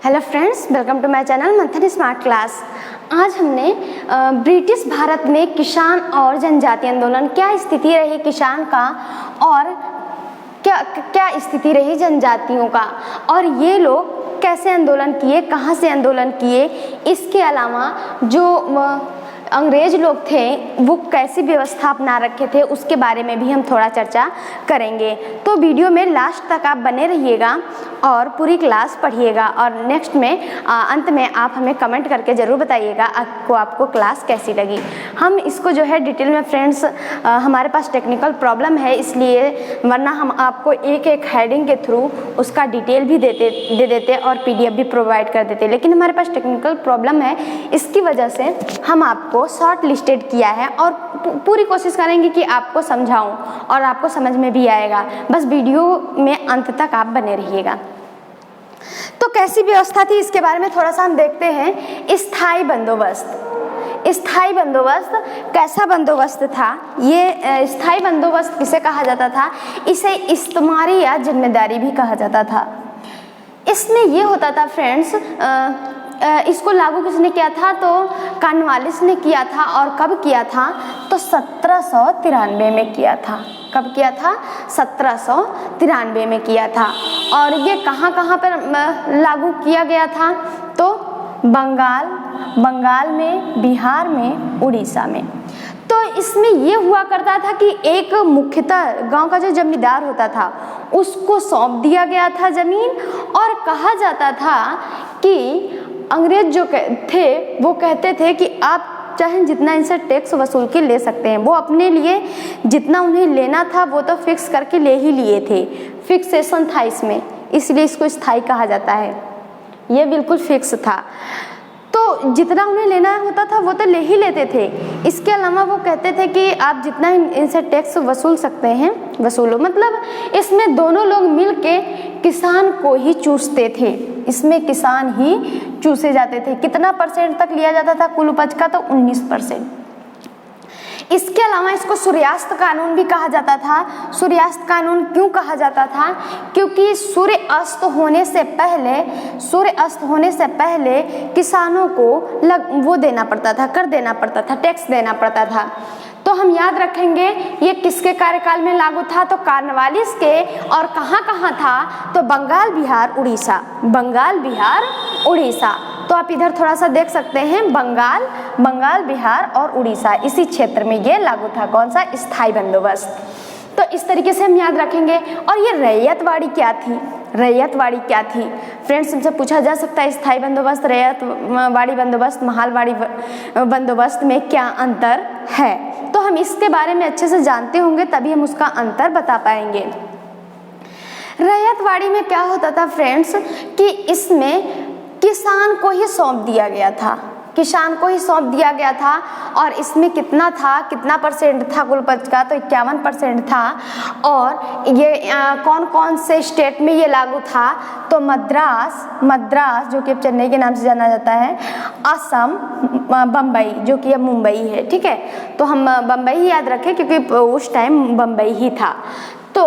Hello friends, welcome to my channel Manthan smart class. आज हमने British Bharat में किसान और जनजाति आंदोलन, क्या स्थिति रही किसान का और क्या स्थिति रही जनजातियों का, और ये लोग कैसे आंदोलन किए, कहाँ से आंदोलन किए, इसके अलावा जो अंग्रेज लोग थे वो कैसी व्यवस्था अपना रखे थे उसके बारे में भी हम थोड़ा चर्चा करेंगे। तो वीडियो में लास्ट तक आप बने रहिएगा और पूरी क्लास पढ़िएगा, और नेक्स्ट में अंत में आप हमें कमेंट करके ज़रूर बताइएगा आपको क्लास कैसी लगी। हम इसको जो है डिटेल में फ्रेंड्स, हमारे पास टेक्निकल प्रॉब्लम है इसलिए, वरना हम आपको एक एक हेडिंग के थ्रू उसका डिटेल भी दे देते और PDF भी प्रोवाइड कर देते, लेकिन हमारे पास टेक्निकल प्रॉब्लम है, इसकी वजह से हम आपको शॉर्ट लिस्टेड किया है और पूरी कोशिश करेंगे कि आपको समझाऊं और आपको समझ में भी आएगा। बस वीडियो में अंत तक आप बने रहिएगा। तो कैसी व्यवस्था थी इसके बारे में थोड़ा सा हम देखते हैं। स्थायी बंदोबस्त। स्थायी बंदोबस्त कैसा बंदोबस्त था? ये स्थायी बंदोबस्त किसे कहा जाता था? इसे इस्तेमारी या जिम्मेदारी भी कहा जाता था। इसमें ये होता था फ्रेंड्स, इसको लागू किसने किया था? तो कॉर्नवालिस ने किया था। और कब किया था? तो 1793 में किया था। कब किया था? 1793 में किया था। और ये कहाँ पर लागू किया गया था? तो बंगाल में, बिहार में, उड़ीसा में। तो इसमें ये हुआ करता था कि एक मुख्यतः गांव का जो जमींदार होता था उसको सौंप दिया गया था जमीन, और कहा जाता था कि अंग्रेज जो थे वो कहते थे कि आप चाहे जितना इनसे टैक्स वसूल के ले सकते हैं। वो अपने लिए जितना उन्हें लेना था वो तो फिक्स करके ले ही लिए थे, फिक्सेशन था इसमें, इसलिए इसको स्थायी कहा जाता है। ये बिल्कुल फिक्स था, तो जितना उन्हें लेना होता था वो तो ले ही लेते थे। इसके अलावा वो कहते थे कि आप जितना इनसे टैक्स वसूल सकते हैं वसूलो। मतलब इसमें दोनों लोग मिलके किसान को ही चूसते थे, इसमें किसान ही चूसे जाते थे। कितना परसेंट तक लिया जाता था कुल उपज का? तो 19%। इसके अलावा इसको सूर्यास्त कानून भी कहा जाता था। सूर्यास्त कानून क्यों कहा जाता था? क्योंकि सूर्य अस्त होने से पहले किसानों को वो देना पड़ता था, कर देना पड़ता था, टैक्स देना पड़ता था। तो हम याद रखेंगे ये किसके कार्यकाल में लागू था? तो कॉर्नवालिस के। और कहाँ था? तो बंगाल, बिहार, उड़ीसा। तो आप इधर थोड़ा सा देख सकते हैं, बंगाल, बिहार और उड़ीसा, इसी क्षेत्र में ये लागू था। कौन सा? स्थायी बंदोबस्त। तो इस तरीके से हम याद रखेंगे। और ये रैयतवाड़ी क्या थी? फ्रेंड्स, हमसे पूछा जा सकता है स्थायी बंदोबस्त, रैयतवाड़ी बंदोबस्त, महालवाड़ी बंदोबस्त में क्या अंतर है? तो हम इसके बारे में अच्छे से जानते होंगे तभी हम उसका अंतर बता पाएंगे। रैयतवाड़ी में क्या होता था फ्रेंड्स कि इसमें किसान को ही सौंप दिया गया था, और इसमें कितना परसेंट था कुल उपज का? तो 51% था। और ये कौन से स्टेट में ये लागू था? तो मद्रास जो कि अब चेन्नई के नाम से जाना जाता है, असम, बम्बई जो कि अब मुंबई है। ठीक है, तो हम बम्बई ही याद रखें क्योंकि उस टाइम बम्बई ही था। तो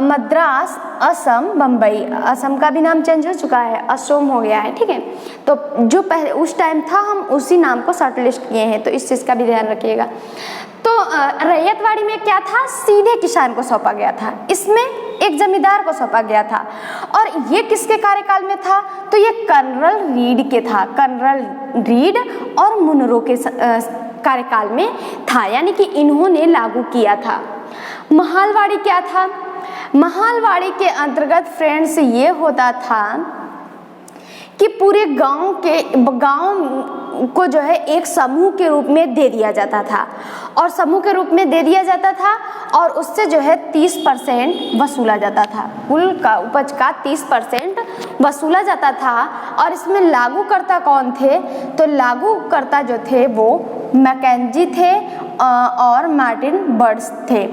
मद्रास, असम, बम्बई, असम का भी नाम चेंज हो चुका है, असोम हो गया है। ठीक है, तो जो पहले उस टाइम था हम उसी नाम को शॉर्ट लिस्ट किए हैं, तो इस चीज़ का भी ध्यान रखिएगा। तो रैयतवाड़ी में क्या था? सीधे किसान को सौंपा गया था, इसमें एक जमींदार को सौंपा गया था। और ये किसके कार्यकाल में था? तो ये कर्नल रीड के था, कर्नल रीड और मुनरो के कार्यकाल में था, यानी कि इन्होंने लागू किया था। महालवाड़ी क्या था? महालवाड़ी के अंतर्गत फ्रेंड्स ये होता था कि पूरे गांव को जो है एक समूह के रूप में दे दिया जाता था, और उससे जो है 30% वसूला जाता था, कुल का उपज का 30% वसूला जाता था। और इसमें लागूकर्ता कौन थे? तो लागूकर्ता जो थे वो मैकेंजी थे और मार्टिन बर्ड्स थे।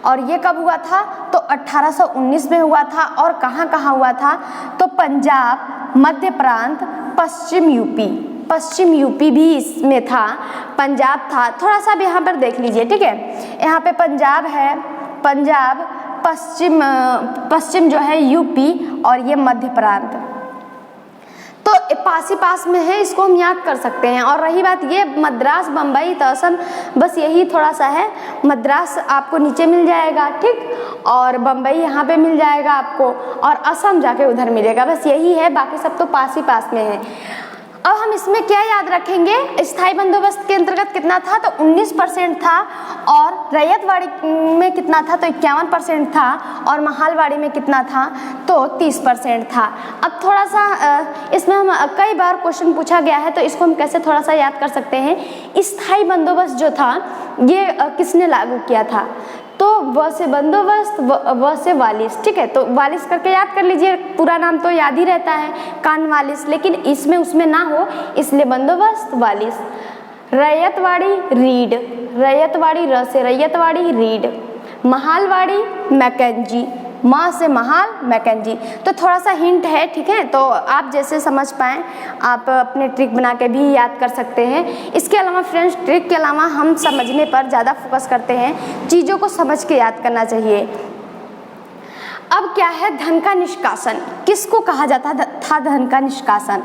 और ये कब हुआ था? तो 1819 में हुआ था। और कहाँ हुआ था? तो पंजाब, मध्य प्रांत, पश्चिम यूपी भी इसमें था, पंजाब था। थोड़ा सा भी यहाँ पर देख लीजिए। ठीक है, यहाँ पे पंजाब है, पश्चिम जो है यूपी, और ये मध्य प्रांत। तो पास ही पास में है, इसको हम याद कर सकते हैं। और रही बात ये मद्रास, बम्बई तो असम, बस यही थोड़ा सा है, मद्रास आपको नीचे मिल जाएगा, ठीक, और बम्बई यहाँ पे मिल जाएगा आपको, और असम जाके उधर मिलेगा, बस यही है, बाकी सब तो पास ही पास में है। अब हम इसमें क्या याद रखेंगे, स्थायी बंदोबस्त के अंतर्गत कितना था, तो 19% था, और रैयतवाड़ी में कितना था, तो 51% था, और महालवाड़ी में कितना था, तो 30% था। अब थोड़ा सा इसमें हम कई बार क्वेश्चन पूछा गया है, तो इसको हम कैसे थोड़ा सा याद कर सकते हैं। स्थायी बंदोबस्त जो था ये किसने लागू किया था, तो व से बंदोबस्त, व से वालिस, ठीक है, तो वालिस करके याद कर लीजिए, पूरा नाम तो याद ही रहता है, कानवालिस, लेकिन इसमें उसमें ना हो इसलिए बंदोबस्त वालिस। रैयतवाड़ी रीड, रैयतवाड़ी, र से रैयतवाड़ी रीड। महालवाड़ी मैकेंजी, माँ से महाल मैकेंजी। तो थोड़ा सा हिंट है, ठीक है, तो आप जैसे समझ पाएँ आप अपने ट्रिक बना के भी याद कर सकते हैं। इसके अलावा फ्रेंड्स, ट्रिक के अलावा हम समझने पर ज़्यादा फोकस करते हैं, चीज़ों को समझ के याद करना चाहिए। अब क्या है धन का निष्कासन, किसको कहा जाता था धन का निष्कासन?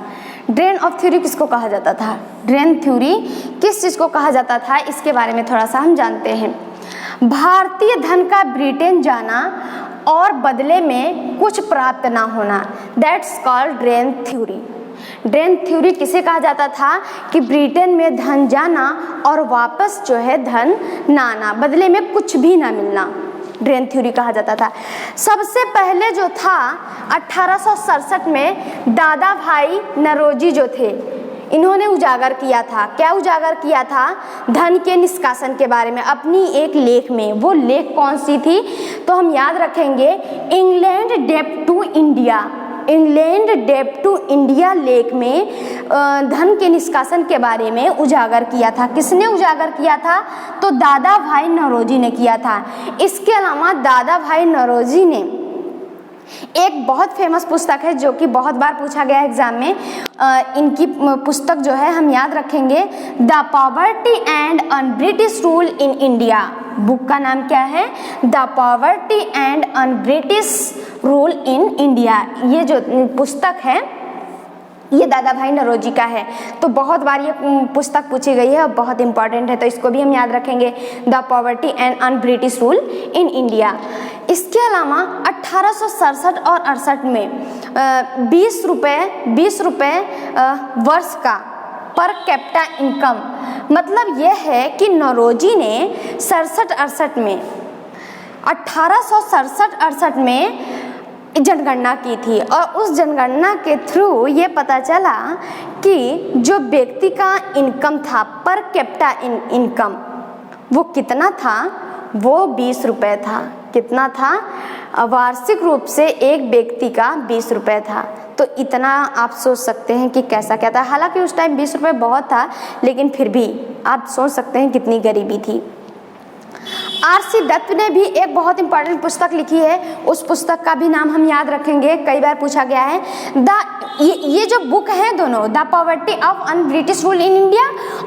ड्रेन ऑफ थ्योरी किसको कहा जाता था? ड्रेन थ्योरी किस चीज़ को कहा जाता था, इसके बारे में थोड़ा सा हम जानते हैं। भारतीय धन का ब्रिटेन जाना और बदले में कुछ प्राप्त ना होना, that's called drain theory. Drain theory किसे कहा जाता था कि ब्रिटेन में धन जाना और वापस जो है धन ना आना, बदले में कुछ भी ना मिलना, ड्रेन थ्योरी कहा जाता था। सबसे पहले जो था 1867 में दादा भाई नौरोजी जो थे, इन्होंने उजागर किया था। क्या उजागर किया था? धन के निष्कासन के बारे में अपनी एक लेख में। वो लेख कौन सी थी? तो हम याद रखेंगे, इंग्लैंड डेब्ट टू इंडिया, इंग्लैंड डेब्ट टू इंडिया लेख में धन के निष्कासन के बारे में उजागर किया था। किसने उजागर किया था? तो दादा भाई नौरोजी ने किया था। इसके अलावा दादा भाई नौरोजी ने एक बहुत फेमस पुस्तक है जो कि बहुत बार पूछा गया है एग्जाम में, इनकी पुस्तक जो है हम याद रखेंगे, the poverty and un British rule in India. Book का नाम क्या है? The poverty and un British rule in India. ये जो पुस्तक है ये दादा भाई नौरोजी का है। तो बहुत बार ये पुस्तक पूछी गई है और बहुत इंपॉर्टेंट है, तो इसको भी हम याद रखेंगे, the poverty and un British rule in India. इसके अलावा 1867 और 68 में 20 रुपये वर्ष का पर कैपिटा इनकम, मतलब यह है कि नौरोजी ने 67-68 में 1867-68 में जनगणना की थी, और उस जनगणना के थ्रू ये पता चला कि जो व्यक्ति का इनकम था पर कैपिटा इनकम वो कितना था? वो 20 रुपये था। कितना था? वार्षिक रूप से एक व्यक्ति का 20 रुपये था। तो इतना आप सोच सकते हैं कि कैसा क्या था। हालांकि उस टाइम 20 रुपये बहुत था, लेकिन फिर भी आप सोच सकते हैं कितनी गरीबी थी। आर.सी. दत्त ने भी एक बहुत इंपॉर्टेंट पुस्तक लिखी है, उस पुस्तक का भी नाम हम याद रखेंगे, कई बार पूछा गया है। ये जो बुक है दोनों, the poverty of un British rule in India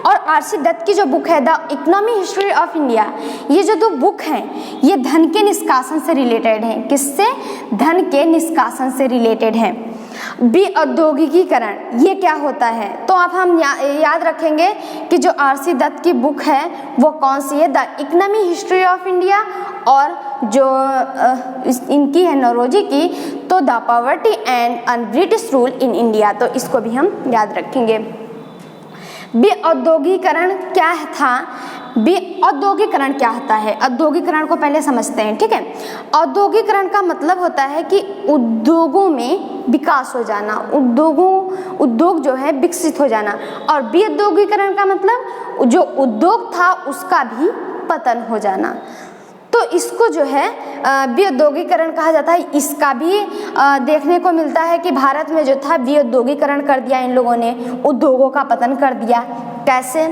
और आर.सी. दत्त की जो बुक है the economy history of India, ये जो दो बुक हैं ये धन के निष्कासन से रिलेटेड हैं। किससे? धन के निष्कासन से रिलेटेड है। औद्योगिकीकरण ये क्या होता है? तो अब हम याद रखेंगे कि जो आर.सी. दत्त की बुक है वो कौन सी है? The economy history of India, और जो इनकी है नौरोजी की, तो the poverty and un British rule in India. तो इसको भी हम याद रखेंगे। औद्योगिकरण क्या था? औद्योगिकरण क्या होता है? औद्योगिकरण को पहले समझते हैं, ठीक है। औद्योगिकरण का मतलब होता है कि उद्योगों में विकास हो जाना, उद्योग जो है विकसित हो जाना। और विऔद्योगिकरण का मतलब जो उद्योग था उसका भी पतन हो जाना। तो इसको जो है विऔद्योगिकरण कहा जाता है। इसका भी देखने को मिलता है कि भारत में जो था विऔद्योगिकरण कर दिया इन लोगों ने, उद्योगों का पतन कर दिया। कैसे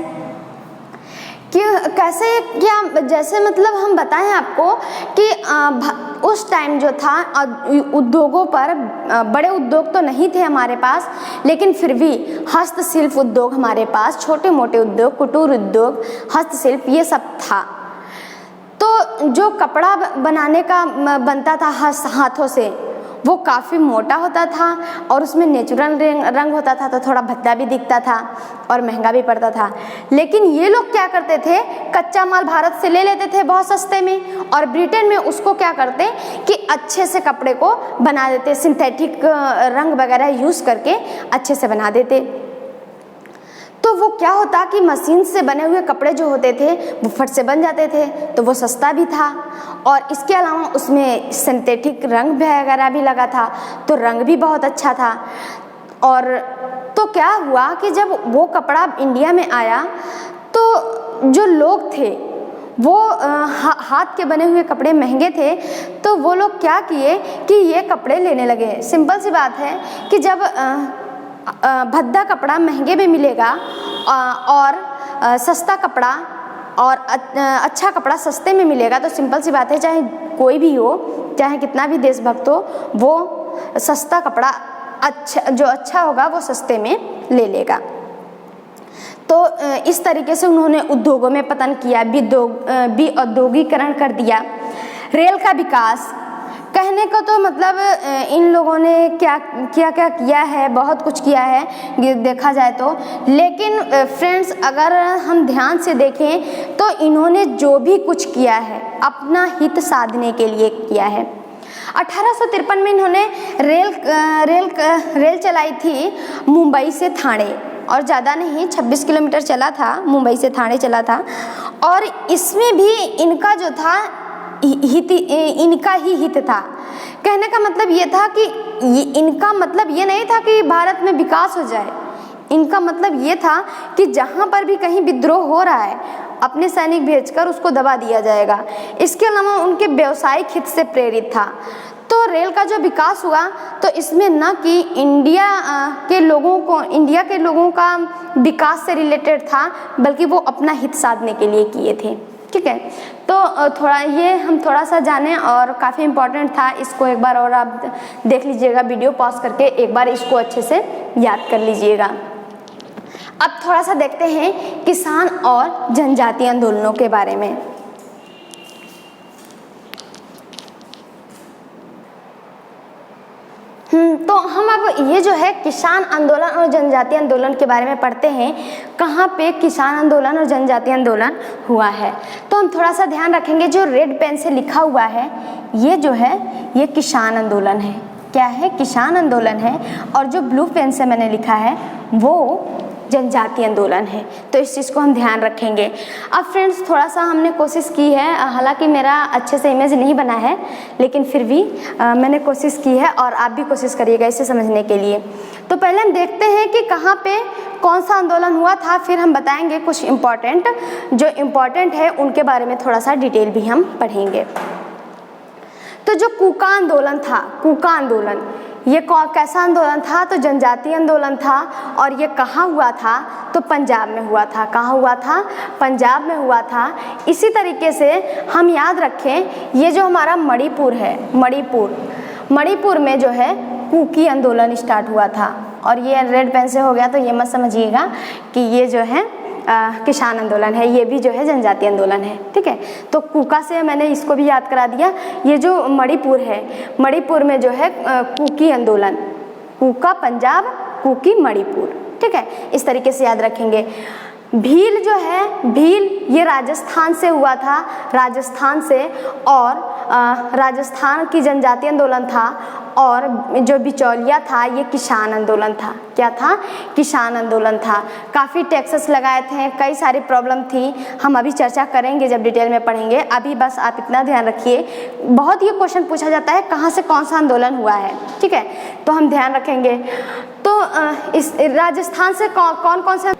क्या? जैसे मतलब हम बताएं आपको कि उस टाइम जो था उद्योगों पर, बड़े उद्योग तो नहीं थे हमारे पास, लेकिन फिर भी हस्तशिल्प उद्योग हमारे पास, छोटे मोटे उद्योग, कुटीर उद्योग, हस्तशिल्प ये सब था। तो जो कपड़ा बनाने का बनता था हाथों से, वो काफ़ी मोटा होता था और उसमें नेचुरल रंग होता था, तो थोड़ा भद्दा भी दिखता था और महंगा भी पड़ता था। लेकिन ये लोग क्या करते थे, कच्चा माल भारत से ले लेते थे बहुत सस्ते में, और ब्रिटेन में उसको क्या करते कि अच्छे से कपड़े को बना देते, सिंथेटिक रंग वगैरह यूज़ करके अच्छे से बना देते। तो वो क्या होता कि मशीन से बने हुए कपड़े जो होते थे वो फट से बन जाते थे, तो वो सस्ता भी था, और इसके अलावा उसमें सिंथेटिक रंग वगैरह भी लगा था, तो रंग भी बहुत अच्छा था। और तो क्या हुआ कि जब वो कपड़ा इंडिया में आया तो जो लोग थे वो हाथ के बने हुए कपड़े महंगे थे, तो वो लोग क्या किए कि ये कपड़े लेने लगे। सिंपल सी बात है कि जब भद्दा कपड़ा महंगे में मिलेगा और सस्ता कपड़ा और अच्छा कपड़ा सस्ते में मिलेगा, तो सिंपल सी बात है चाहे कोई भी हो, चाहे कितना भी देशभक्त हो, वो सस्ता कपड़ा जो अच्छा होगा वो सस्ते में ले लेगा। तो इस तरीके से उन्होंने उद्योगों में पतन किया, औद्योगिकरण कर दिया। रेल का विकास, कहने को तो मतलब इन लोगों ने क्या किया है, बहुत कुछ किया है देखा जाए तो, लेकिन फ्रेंड्स अगर हम ध्यान से देखें तो इन्होंने जो भी कुछ किया है अपना हित साधने के लिए किया है। 1853 में इन्होंने रेल चलाई थी मुंबई से थाने, और ज़्यादा नहीं 26 किलोमीटर चला था, मुंबई से थाने चला था, और इसमें भी इनका जो था इनका ही हित था। कहने का मतलब ये था कि इनका मतलब ये नहीं था कि भारत में विकास हो जाए, इनका मतलब ये था कि जहाँ पर भी कहीं विद्रोह हो रहा है अपने सैनिक भेजकर उसको दबा दिया जाएगा। इसके अलावा उनके व्यावसायिक हित से प्रेरित था। तो रेल का जो विकास हुआ तो इसमें न कि इंडिया के लोगों का विकास से रिलेटेड था, बल्कि वो अपना हित साधने के लिए किए थे। ठीक है, तो हम थोड़ा सा जानें और काफ़ी इम्पोर्टेंट था, इसको एक बार और आप देख लीजिएगा, वीडियो पॉज करके एक बार इसको अच्छे से याद कर लीजिएगा। अब थोड़ा सा देखते हैं किसान और जनजातीय आंदोलनों के बारे में। तो हम अब ये जो है किसान आंदोलन और जनजातीय आंदोलन के बारे में पढ़ते हैं, कहाँ पे किसान आंदोलन और जनजातीय आंदोलन हुआ है। तो हम थोड़ा सा ध्यान रखेंगे, जो रेड पेन से लिखा हुआ है ये जो है ये किसान आंदोलन है। क्या है? किसान आंदोलन है। और जो ब्लू पेन से मैंने लिखा है वो जनजातीय आंदोलन है। तो इस चीज़ को हम ध्यान रखेंगे। अब फ्रेंड्स थोड़ा सा हमने कोशिश की है, हालांकि मेरा अच्छे से इमेज नहीं बना है, लेकिन फिर भी मैंने कोशिश की है और आप भी कोशिश करिएगा इसे समझने के लिए। तो पहले हम देखते हैं कि कहाँ पे कौन सा आंदोलन हुआ था, फिर हम बताएंगे कुछ जो इम्पोर्टेंट है उनके बारे में थोड़ा सा डिटेल भी हम पढ़ेंगे। तो जो कूका आंदोलन था, कूका आंदोलन ये कैसा आंदोलन था? तो जनजातीय आंदोलन था। और ये कहाँ हुआ था? तो पंजाब में हुआ था। कहाँ हुआ था? पंजाब में हुआ था। इसी तरीके से हम याद रखें, ये जो हमारा मणिपुर है, मणिपुर में जो है कूकी आंदोलन स्टार्ट हुआ था। और ये रेड पेन से हो गया तो ये मत समझिएगा कि ये जो है किसान आंदोलन है, ये भी जो है जनजातीय आंदोलन है। ठीक है, तो कूका से मैंने इसको भी याद करा दिया। ये जो मणिपुर है, मणिपुर में जो है कूकी आंदोलन, कूका पंजाब, कूकी मणिपुर। ठीक है, इस तरीके से याद रखेंगे। भील जो है, भील ये राजस्थान से हुआ था, राजस्थान से, और राजस्थान की जनजातीय आंदोलन था। और जो बिचौलिया था ये किसान आंदोलन था। क्या था? किसान आंदोलन था। काफ़ी टैक्सेस लगाए थे, कई सारी प्रॉब्लम थी, हम अभी चर्चा करेंगे जब डिटेल में पढ़ेंगे। अभी बस आप इतना ध्यान रखिए, बहुत ये क्वेश्चन पूछा जाता है कहाँ से कौन सा आंदोलन हुआ है। ठीक है, तो हम ध्यान रखेंगे। तो इस राजस्थान से कौन कौन सा,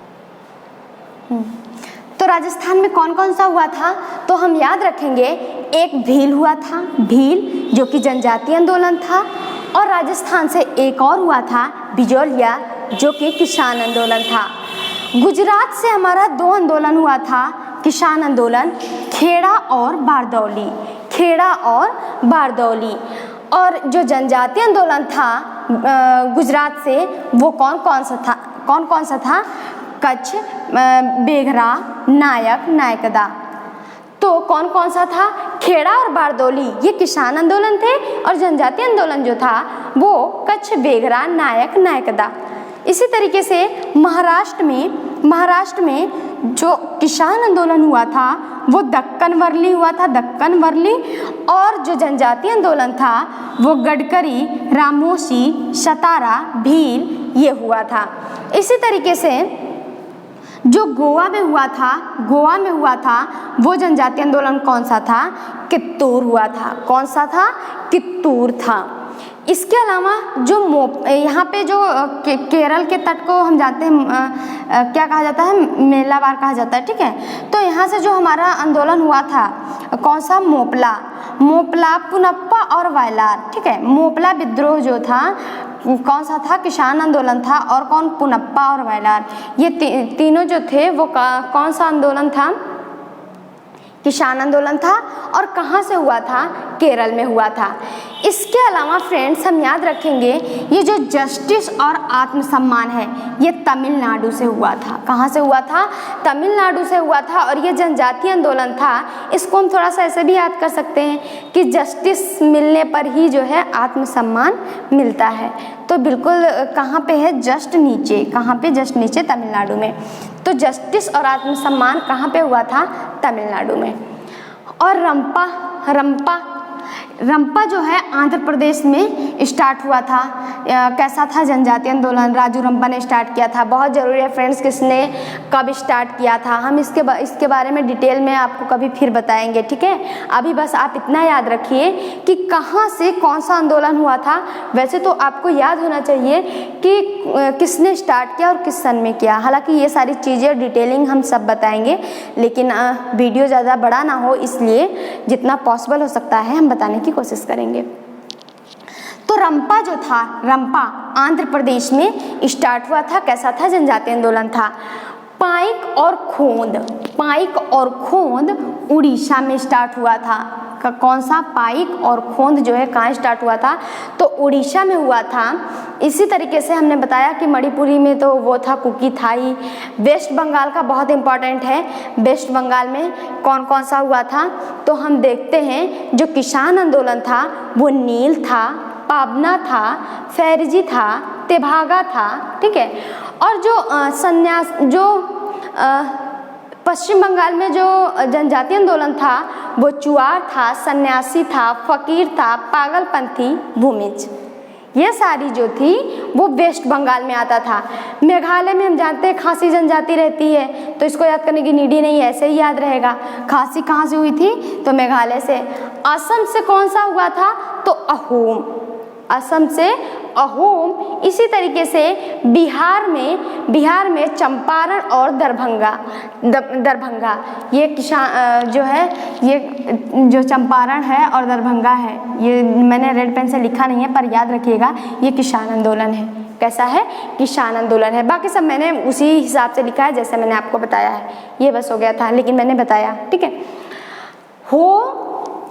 तो राजस्थान में कौन कौन सा हुआ था? तो हम याद रखेंगे, एक भील हुआ था, भील जो कि जनजातीय आंदोलन था। और राजस्थान से एक और हुआ था बिजौलिया, जो कि किसान आंदोलन था। गुजरात से हमारा 2 आंदोलन हुआ था, किसान आंदोलन, खेड़ा और बारदौली, खेड़ा और बारदौली। और जो जनजातीय आंदोलन था गुजरात से, वो कौन कौन सा था? कच्छ, बेघरा, नायक, नायकदा। तो कौन कौन सा था? खेड़ा और बारदौली ये किसान आंदोलन थे, और जनजातीय आंदोलन जो था वो कच्छ, बेगरा, नायक, नायकदा। इसी तरीके से महाराष्ट्र में जो किसान आंदोलन हुआ था वो दक्कन वरली हुआ था, दक्कन वरली। और जो जनजातीय आंदोलन था वो गडकरी, रामोशी, सतारा, भील ये हुआ था। इसी तरीके से जो गोवा में हुआ था वो जनजातीय आंदोलन कौन सा था? कित्तूर हुआ था। कौन सा था? कित्तूर था। इसके अलावा जो यहाँ पे जो केरल के तट को हम जानते हैं क्या कहा जाता है? मेलाबार कहा जाता है, ठीक है। तो यहाँ से जो हमारा आंदोलन हुआ था कौन सा? मोपला, पुनप्पा और वायलार, ठीक है। मोपला विद्रोह जो था कौन सा था? किसान आंदोलन था। और कौन? पुनप्पा और वायलार, ये तीनों जो थे वो कौन सा आंदोलन था? किसान आंदोलन था। और कहाँ से हुआ था? केरल में हुआ था। इसके अलावा फ्रेंड्स हम याद रखेंगे ये जो जस्टिस और आत्मसम्मान है ये तमिलनाडु से हुआ था। कहाँ से हुआ था? तमिलनाडु से हुआ था। और ये जनजातीय आंदोलन था। इसको हम थोड़ा सा ऐसे भी याद कर सकते हैं कि जस्टिस मिलने पर ही जो है आत्मसम्मान मिलता है। तो बिल्कुल कहाँ पे है? जस्ट नीचे। कहाँ पे? जस्ट नीचे, तमिलनाडु में। तो जस्टिस और आत्मसम्मान कहाँ पे हुआ था? तमिलनाडु में। और रंपा जो है आंध्र प्रदेश में स्टार्ट हुआ था। कैसा था? जनजातीय आंदोलन राजू रंपा ने स्टार्ट किया था। बहुत ज़रूरी है फ्रेंड्स किसने कब स्टार्ट किया था, हम इसके बारे में डिटेल में आपको कभी फिर बताएंगे, ठीक है। अभी बस आप इतना याद रखिए कि कहाँ से कौन सा आंदोलन हुआ था। वैसे तो आपको याद होना चाहिए कि किसने स्टार्ट किया और किस सन में किया। हालांकि ये सारी चीज़ें डिटेलिंग हम सब बताएंगे, लेकिन वीडियो ज़्यादा बड़ा ना हो इसलिए जितना पॉसिबल हो सकता है हम बताने की कोशिश करेंगे। तो रंपा जो था, रंपा आंध्र प्रदेश में स्टार्ट हुआ था। कैसा था? जनजातीय आंदोलन था। पाइक और खोंद उड़ीसा में स्टार्ट हुआ था। कौन सा? पाइक और खोंद जो है कहाँ स्टार्ट हुआ था? तो उड़ीसा में हुआ था। इसी तरीके से हमने बताया कि मणिपुरी में तो वो था कुकी थाई। वेस्ट बंगाल का बहुत इंपॉर्टेंट है, वेस्ट बंगाल में कौन कौन सा हुआ था? तो हम देखते हैं जो किसान आंदोलन था वो नील था, पाबना था, फैरजी था, तेभागा था, ठीक है। और जो पश्चिम बंगाल में जो जनजातीय आंदोलन था वो चुआर था, सन्यासी था, फकीर था, पागलपंथी, भूमिज, ये सारी जो थी वो वेस्ट बंगाल में आता था। मेघालय में हम जानते हैं खासी जनजाति रहती है, तो इसको याद करने की नीड ही नहीं, ऐसे ही याद रहेगा। खासी कहाँ से हुई थी? तो मेघालय से। असम से कौन सा हुआ था? तो अहोम, असम से अहोम। इसी तरीके से बिहार में चंपारण और दरभंगा ये किसान जो है, ये जो चंपारण है और दरभंगा है, ये मैंने रेड पेन से लिखा नहीं है पर याद रखिएगा ये किसान आंदोलन है। कैसा है? किसान आंदोलन है। बाकी सब मैंने उसी हिसाब से लिखा है जैसे मैंने आपको बताया है। ये बस हो गया था लेकिन मैंने बताया, ठीक है। हो,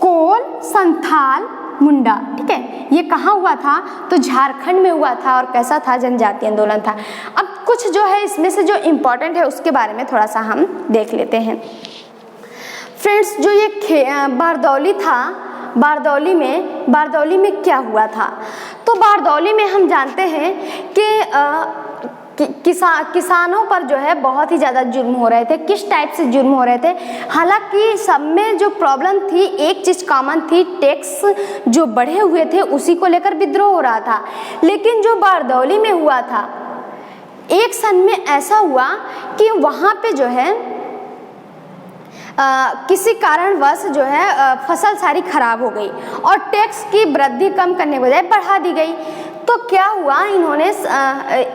कोल, संथाल, मुंडा, ठीक है, ये कहाँ हुआ था? तो झारखंड में हुआ था। और कैसा था? जनजातीय आंदोलन था। अब कुछ जो है इसमें से जो इम्पोर्टेंट है उसके बारे में थोड़ा सा हम देख लेते हैं फ्रेंड्स। जो ये बारदौली था, बारदौली में क्या हुआ था? तो बारदौली में हम जानते हैं कि किसानों पर जो है बहुत ही ज़्यादा जुर्म हो रहे थे। किस टाइप से जुर्म हो रहे थे? हालांकि सब में जो प्रॉब्लम थी, एक चीज़ कॉमन थी, टैक्स जो बढ़े हुए थे उसी को लेकर विद्रोह हो रहा था। लेकिन जो बारदौली में हुआ था, एक सन में ऐसा हुआ कि वहाँ पे जो है किसी कारणवश जो है फसल सारी खराब हो गई और टैक्स की वृद्धि कम करने के बजाय बढ़ा दी गई। तो क्या हुआ, इन्होंने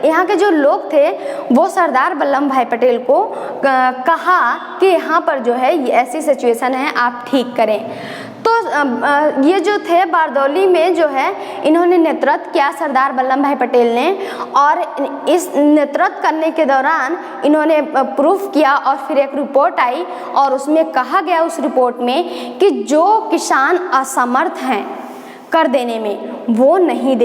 यहाँ के जो लोग थे वो सरदार वल्लभ भाई पटेल को कहा कि यहाँ पर जो है ऐसी सिचुएशन है, आप ठीक करें। तो ये जो थे बारदौली में जो है इन्होंने नेतृत्व किया सरदार वल्लभ भाई पटेल ने, और इस नेतृत्व करने के दौरान इन्होंने प्रूफ किया और फिर एक रिपोर्ट आई और उसमें कहा गया उस रिपोर्ट में कि जो किसान असमर्थ हैं कर देने में वो नहीं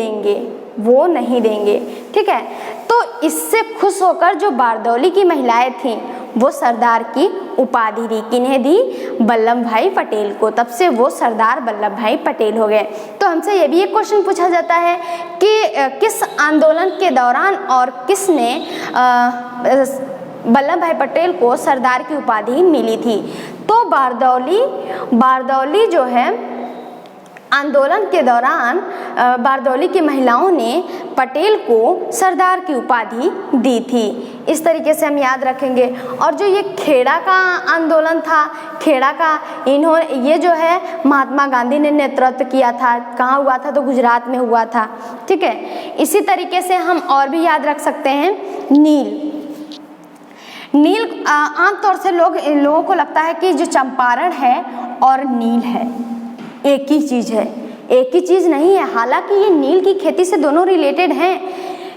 देंगे, ठीक है। तो इससे खुश होकर जो बारदौली की महिलाएं थीं वो सरदार की उपाधि दी। किन्हें दी? वल्लभ भाई पटेल को। तब से वो सरदार वल्लभ भाई पटेल हो गए। तो हमसे ये भी एक क्वेश्चन पूछा जाता है कि किस आंदोलन के दौरान और किसने वल्लभ भाई पटेल को सरदार की उपाधि मिली थी? तो बारदौली जो है आंदोलन के दौरान बारदौली की महिलाओं ने पटेल को सरदार की उपाधि दी थी। इस तरीके से हम याद रखेंगे। और जो ये खेड़ा का आंदोलन था, खेड़ा का ये जो है महात्मा गांधी ने नेतृत्व किया था। कहाँ हुआ था? तो गुजरात में हुआ था। ठीक है। इसी तरीके से हम और भी याद रख सकते हैं नील आमतौर से लोगों को लगता है कि जो चंपारण है और नील है एक ही चीज़ है। एक ही चीज़ नहीं है। हालांकि ये नील की खेती से दोनों रिलेटेड हैं।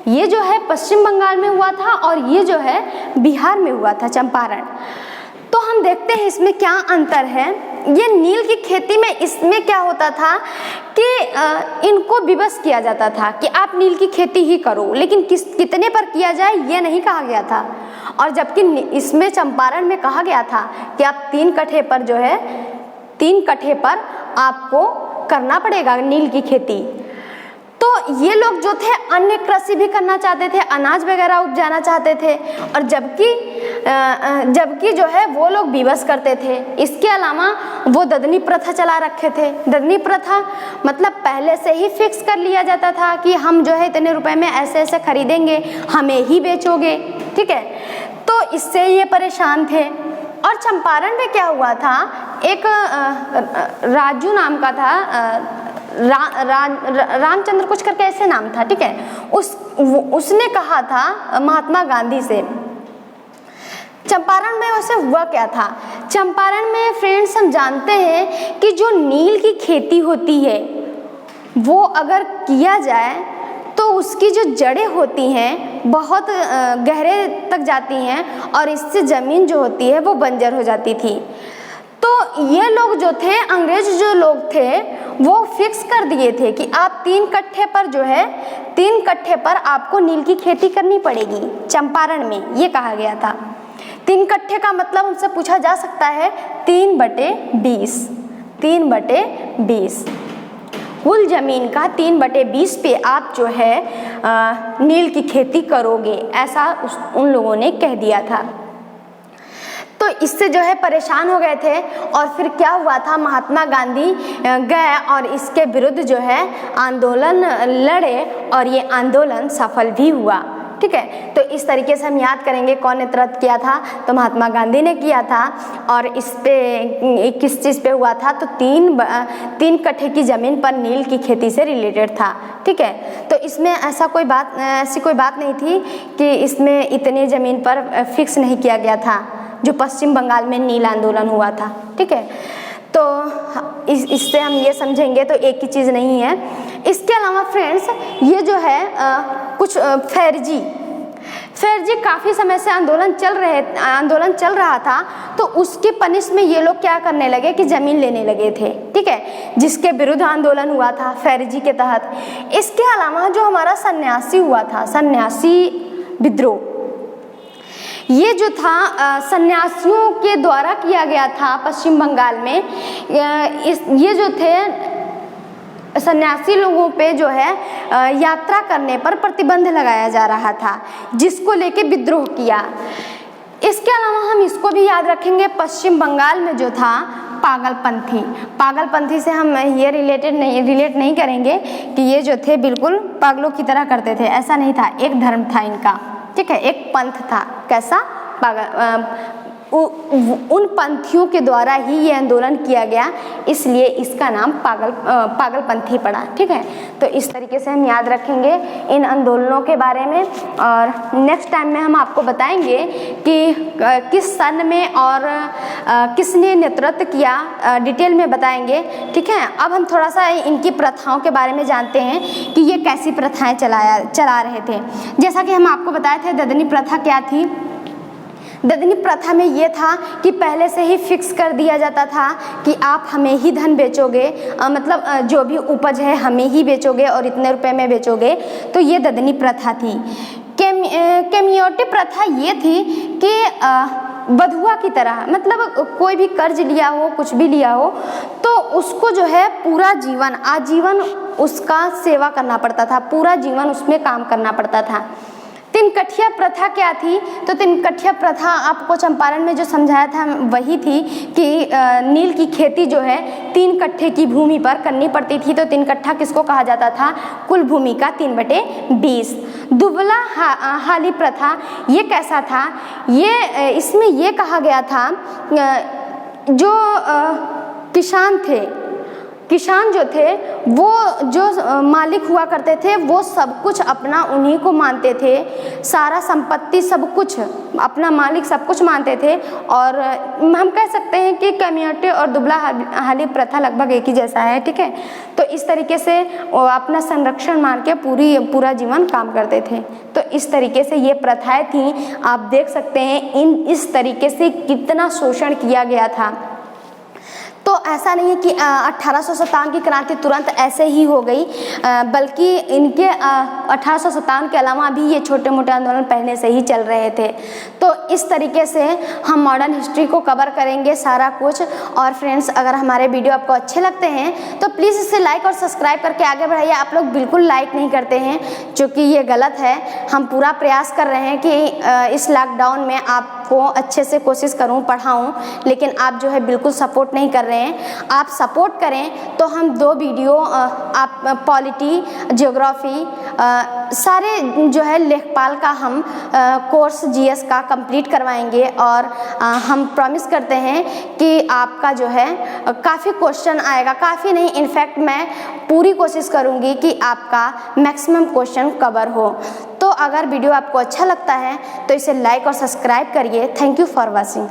ये जो है पश्चिम बंगाल में हुआ था और ये जो है बिहार में हुआ था, चंपारण। तो हम देखते हैं इसमें क्या अंतर है। ये नील की खेती में इसमें क्या होता था कि इनको विवश किया जाता था कि आप नील की खेती ही करो, लेकिन कितने पर किया जाए ये नहीं कहा गया था। और जबकि इसमें चंपारण में कहा गया था कि आप 3 कट्ठे पर जो है 3 कट्ठे पर आपको करना पड़ेगा नील की खेती। तो ये लोग जो थे अन्य कृषि भी करना चाहते थे, अनाज वगैरह उपजाना चाहते थे, और जबकि जो है वो लोग विवश करते थे। इसके अलावा वो ददनी प्रथा चला रखे थे। ददनी प्रथा मतलब पहले से ही फिक्स कर लिया जाता था कि हम जो है इतने रुपए में ऐसे ऐसे खरीदेंगे, हमें ही बेचोगे। ठीक है। तो इससे ये परेशान थे। और चंपारण में क्या हुआ था, एक राजू नाम का था, रामचंद्र कुछ करके ऐसे नाम था। ठीक है। उसने कहा था महात्मा गांधी से। चंपारण में वैसे हुआ क्या था? चंपारण में फ्रेंड्स हम जानते हैं कि जो नील की खेती होती है वो अगर किया जाए तो उसकी जो जड़ें होती हैं बहुत गहरे तक जाती हैं और इससे ज़मीन जो होती है वो बंजर हो जाती थी। तो ये लोग जो थे, अंग्रेज जो लोग थे, वो फिक्स कर दिए थे कि आप 3 कट्ठे पर जो है 3 कट्ठे पर आपको नील की खेती करनी पड़ेगी। चंपारण में ये कहा गया था। 3 कट्ठे का मतलब हमसे पूछा जा सकता है 3/20। 3/20 कुल जमीन का 3/20 पे आप जो है नील की खेती करोगे, ऐसा उन लोगों ने कह दिया था। तो इससे जो है परेशान हो गए थे। और फिर क्या हुआ था, महात्मा गांधी गए और इसके विरुद्ध जो है आंदोलन लड़े और ये आंदोलन सफल भी हुआ। ठीक है। तो इस तरीके से हम याद करेंगे कौन नेतृत्व किया था, तो महात्मा गांधी ने किया था। और इस पे किस चीज़ पे हुआ था, तो 3 कट्ठे की ज़मीन पर नील की खेती से रिलेटेड था। ठीक है। तो इसमें ऐसी कोई बात नहीं थी कि इसमें इतनी ज़मीन पर फिक्स नहीं किया गया था जो पश्चिम बंगाल में नील आंदोलन हुआ था। ठीक है। तो इससे हम ये समझेंगे तो एक ही चीज़ नहीं है। इसके अलावा फ्रेंड्स ये जो है कुछ फैरजी काफ़ी समय से आंदोलन चल रहा था। तो उसके पनिश में ये लोग क्या करने लगे कि ज़मीन लेने लगे थे। ठीक है। जिसके विरुद्ध आंदोलन हुआ था फैरजी के तहत। इसके अलावा जो हमारा सन्यासी हुआ था, सन्यासी विद्रोह, ये जो था सन्यासियों के द्वारा किया गया था पश्चिम बंगाल में। ये जो थे सन्यासी लोगों पे जो है यात्रा करने पर प्रतिबंध लगाया जा रहा था, जिसको लेके विद्रोह किया। इसके अलावा हम इसको भी याद रखेंगे, पश्चिम बंगाल में जो था पागलपंथी से हम ये रिलेट नहीं करेंगे कि ये जो थे बिल्कुल पागलों की तरह करते थे, ऐसा नहीं था। एक धर्म था इनका। ठीक है। एक पंथ था। कैसा? उन पंथियों के द्वारा ही ये आंदोलन किया गया, इसलिए इसका नाम पागलपंथी पड़ा। ठीक है। तो इस तरीके से हम याद रखेंगे इन आंदोलनों के बारे में। और नेक्स्ट टाइम में हम आपको बताएंगे कि किस सन में और किसने नेतृत्व किया, डिटेल में बताएंगे। ठीक है। अब हम थोड़ा सा इनकी प्रथाओं के बारे में जानते हैं कि ये कैसी प्रथाएं चला रहे थे। जैसा कि हम आपको बताए थे ददनी प्रथा क्या थी। ददनी प्रथा में ये था कि पहले से ही फिक्स कर दिया जाता था कि आप हमें ही धन बेचोगे, मतलब जो भी उपज है हमें ही बेचोगे और इतने रुपए में बेचोगे। तो ये ददनी प्रथा थी। कैमियोटी प्रथा ये थी कि बधुआ की तरह, मतलब कोई भी कर्ज लिया हो, कुछ भी लिया हो, तो उसको जो है पूरा जीवन, आजीवन उसका सेवा करना पड़ता था, पूरा जीवन उसमें काम करना पड़ता था। तिनकठिया प्रथा क्या थी? तो तिनकठिया प्रथा आपको चंपारण में जो समझाया था वही थी कि नील की खेती जो है 3 कट्ठे की भूमि पर करनी पड़ती थी। तो 3 कट्ठा किसको कहा जाता था? कुल भूमि का 3/20। दुबला हाली प्रथा ये कैसा था? ये इसमें ये कहा गया था जो किसान थे, किसान जो थे वो जो मालिक हुआ करते थे वो सब कुछ अपना उन्हीं को मानते थे, सारा संपत्ति सब कुछ अपना मालिक सब कुछ मानते थे। और हम कह सकते हैं कि कम्युनिटी और दुबला हाली प्रथा लगभग एक ही जैसा है, ठीक है। तो इस तरीके से वो अपना संरक्षण मान के पूरा जीवन काम करते थे। तो इस तरीके से ये प्रथाएं थी। आप देख सकते हैं इस तरीके से कितना शोषण किया गया था। तो ऐसा नहीं है कि 1857 की क्रांति तुरंत ऐसे ही हो गई, बल्कि इनके 1857 के अलावा भी ये छोटे मोटे आंदोलन पहले से ही चल रहे थे। तो इस तरीके से हम मॉडर्न हिस्ट्री को कवर करेंगे सारा कुछ। और फ्रेंड्स, अगर हमारे वीडियो आपको अच्छे लगते हैं तो प्लीज़ इसे लाइक और सब्सक्राइब करके आगे बढ़ाइए। आप लोग बिल्कुल लाइक नहीं करते हैं, जो कि ये गलत है। हम पूरा प्रयास कर रहे हैं कि इस लॉकडाउन में आपको अच्छे से कोशिश करूं, पढ़ाऊं, लेकिन आप जो है बिल्कुल सपोर्ट नहीं कर रहे हैं। आप सपोर्ट करें तो हम 2 वीडियो आप पॉलिटी, ज्योग्राफी, सारे जो है लेखपाल का हम कोर्स जीएस का कंप्लीट करवाएंगे। और हम प्रॉमिस करते हैं कि आपका जो है काफ़ी क्वेश्चन आएगा, काफ़ी नहीं, इनफैक्ट मैं पूरी कोशिश करूंगी कि आपका मैक्सिमम क्वेश्चन कवर हो। तो अगर वीडियो आपको अच्छा लगता है तो इसे लाइक और सब्सक्राइब करिए। Thank you for watching.